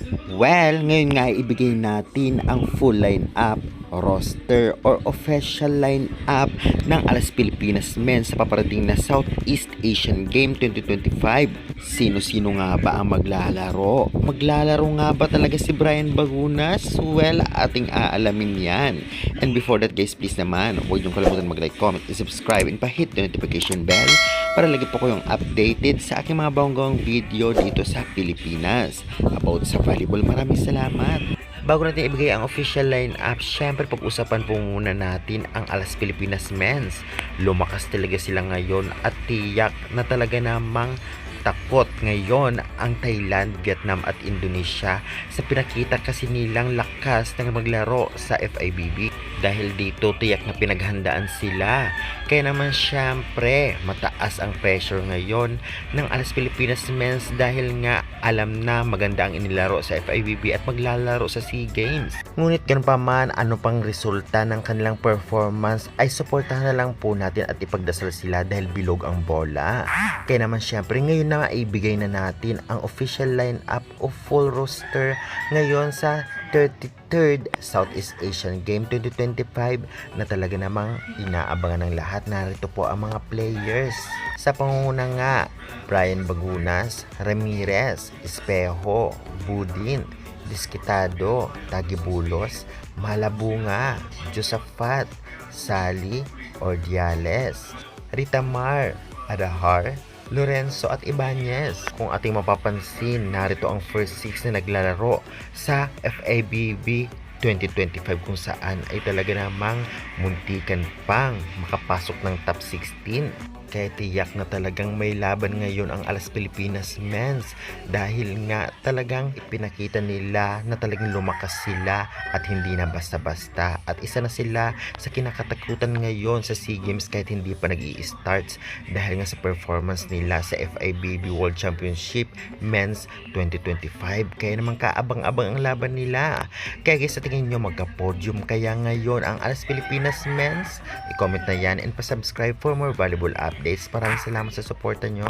Well, ngayon nga ibigay natin ang full line-up, roster or official line-up ng Alas Pilipinas Men sa paparating na Southeast Asian Game 2025. Sino-sino nga ba ang maglalaro? Maglalaro nga ba talaga si Brian Bagunas? Well, ating aalamin yan. And before that guys, please naman, huwag niyong kalimutan mag-like, comment, and subscribe and pa-hit the notification bell para lagi po kayong updated sa aking mga bonggang video dito sa Pilipinas about sa volleyball. Maraming salamat. Bago natin ibigay ang official lineup, syempre pag-usapan po muna natin ang Alas Pilipinas Men's. Lumakas talaga sila ngayon at tiyak na talaga namang takot ngayon ang Thailand, Vietnam at Indonesia sa pinakita kasi nilang lakas ng maglaro sa FIVB. Dahil dito tiyak na pinaghandaan sila. Kaya naman syempre mataas ang pressure ngayon ng Alas Pilipinas Men's dahil nga alam na maganda ang inilaro sa FIVB at maglalaro sa SEA Games. Ngunit ganun pa man, ano pang resulta ng kanilang performance ay suportahan na lang po natin at ipagdasal sila dahil bilog ang bola. Kaya naman syempre ngayon na maibigay na natin ang official lineup o full roster ngayon sa 33rd Southeast Asian Game 2025 na talaga namang inaabangan ng lahat. Narito po ang mga players. Sa pangunguna nga, Brian Bagunas, Ramirez, Espejo, Budin, Disquitado, Tagibulos, Malabunga, Josaphat, Sally, Ordiales, Rita Mar, Adahar, Lorenzo at Ibanez. Kung ating mapapansin, narito ang first 6 na naglalaro sa FIVB 2025 kung saan ay talaga namang muntikan pang makapasok ng top 16. Kaya tiyak na talagang may laban ngayon ang Alas Pilipinas Men's dahil nga talagang ipinakita nila na talagang lumakas sila at hindi na basta-basta. At isa na sila sa kinakatakutan ngayon sa SEA Games kahit hindi pa nag-i-starts dahil nga sa performance nila sa FIVB World Championship Men's 2025. Kaya naman kaabang-abang ang laban nila. Kaya guys, sa tingin nyo magka-podium kaya ngayon ang Alas Pilipinas Men's? I-comment na yan and pa-subscribe for more valuable updates. Maraming salamat sa suporta nyo.